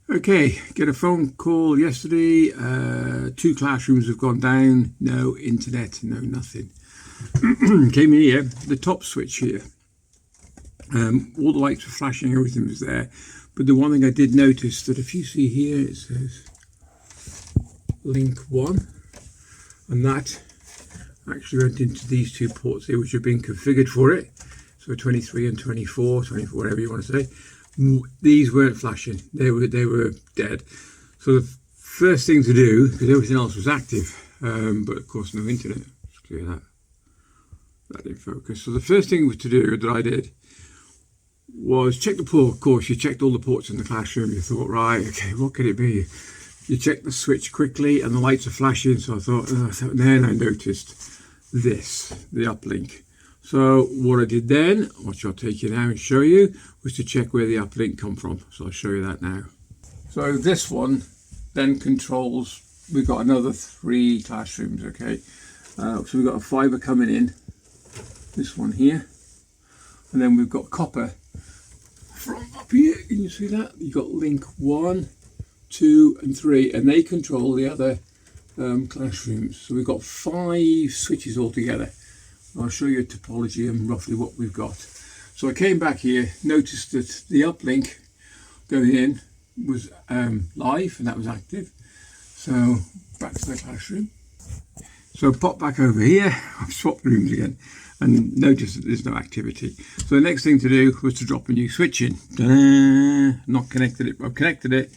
Okay, get a phone call yesterday. 2 classrooms have gone down. No internet, no nothing. Came in here, the top switch here. All the lights were flashing, everything was there. But the one thing I did notice that if you see here, it says link 1, and that actually went into these 2 ports here, which have been configured for it. So 23 and 24, whatever you want to say. These weren't flashing, they were dead. So the first thing to do, because everything else was active, but of course no internet, let's clear that didn't focus. So the first thing to do that I did was check the port. Of course, you checked all the ports in the classroom. You thought, right, okay, what could it be? You check the switch quickly and the lights are flashing. So I thought, then I noticed this, the uplink. So what I did then, which I'll take you now and show you, was to check where the uplink come from. So I'll show you that now. So this one then controls, we've got another 3 classrooms, okay? So we've got a fibre coming in, this one here, and then we've got copper from up here. Can you see that? You've got link 1, 2 and 3, and they control the other classrooms. So we've got 5 switches altogether. I'll show you a topology and roughly what we've got. So I came back here, noticed that the uplink going in was live and that was active. So back to the classroom. So pop back over here, I've swapped rooms again and noticed that there's no activity. So the next thing to do was to drop a new switch in. Not connected it, I've connected it,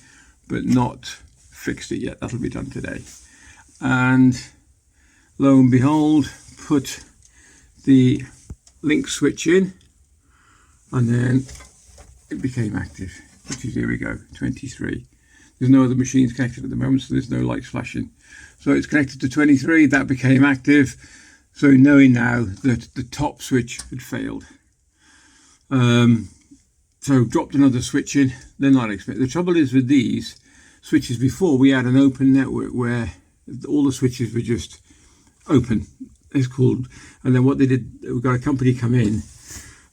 but not fixed it yet. That'll be done today. And lo and behold, put the link switch in, and then it became active, which is, here we go, 23. There's no other machines connected at the moment, so there's no lights flashing. So it's connected to 23, that became active. So knowing now that the top switch had failed. So dropped another switch in, they're not expected. The trouble is with these switches, before we had an open network where all the switches were just open. It's called, and then what they did, we got a company come in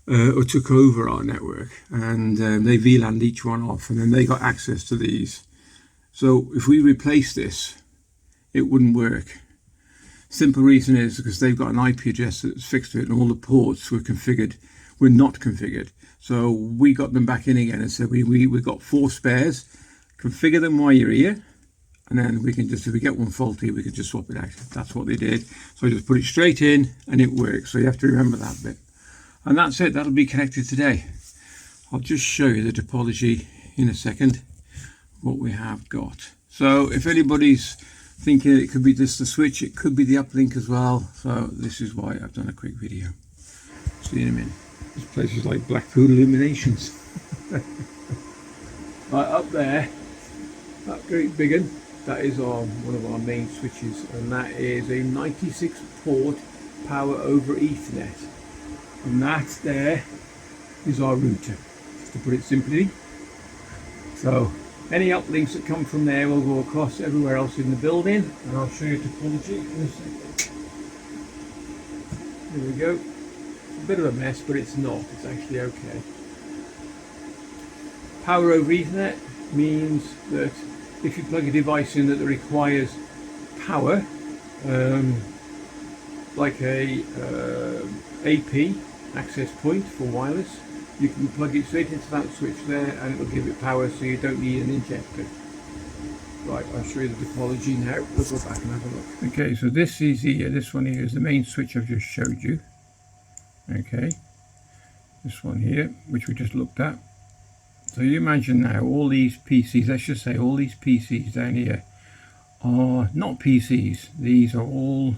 or took over our network, and they VLAN'd each one off, and then they got access to these. So if we replace this, it wouldn't work. Simple reason is because they've got an IP address that's fixed to it, and all the ports were not configured. So we got them back in again and said we got 4 spares, configure them while you're here. And then we can just, if we get one faulty, we can just swap it out. That's what they did. So I just put it straight in and it works. So you have to remember that bit. And that's it. That'll be connected today. I'll just show you the topology in a second, what we have got. So if anybody's thinking it could be just the switch, it could be the uplink as well. So this is why I've done a quick video. See you in a minute. This place is like Blackpool Illuminations. Right up there, that great big one. That is one of our main switches, and that is a 96 port power over Ethernet, and that there is our router, just to put it simply. So any uplinks that come from there will go across everywhere else in the building, and I'll show you topology in a second. There we go. It's a bit of a mess, but it's not, it's actually okay. Power over Ethernet means that if you plug a device in that requires power, like a AP access point for wireless, you can plug it straight into that switch there and it will give it power, so you don't need an injector. Right, I'll show you the topology now. We'll go back and have a look. Okay, so this one here is the main switch I've just showed you. Okay, this one here, which we just looked at. So you imagine now all these PCs, let's just say all these PCs down here are not PCs. These are all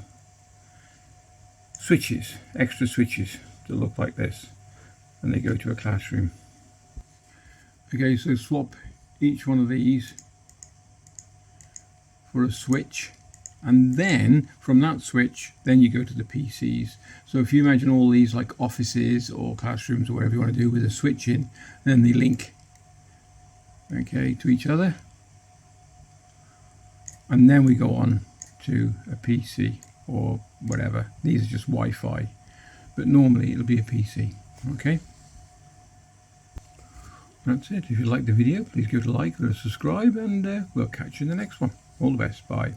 switches, extra switches that look like this, and they go to a classroom. Okay, so swap each one of these for a switch, and then from that switch then you go to the PCs. So if you imagine all these like offices or classrooms or whatever you want to do with a switch in, then they link, okay, to each other, and then we go on to a PC or whatever. These are just Wi-Fi, but normally it'll be a PC. Okay, That's it. If you like the video, please give it a like or a subscribe, and we'll catch you in the next one. All the best. Bye.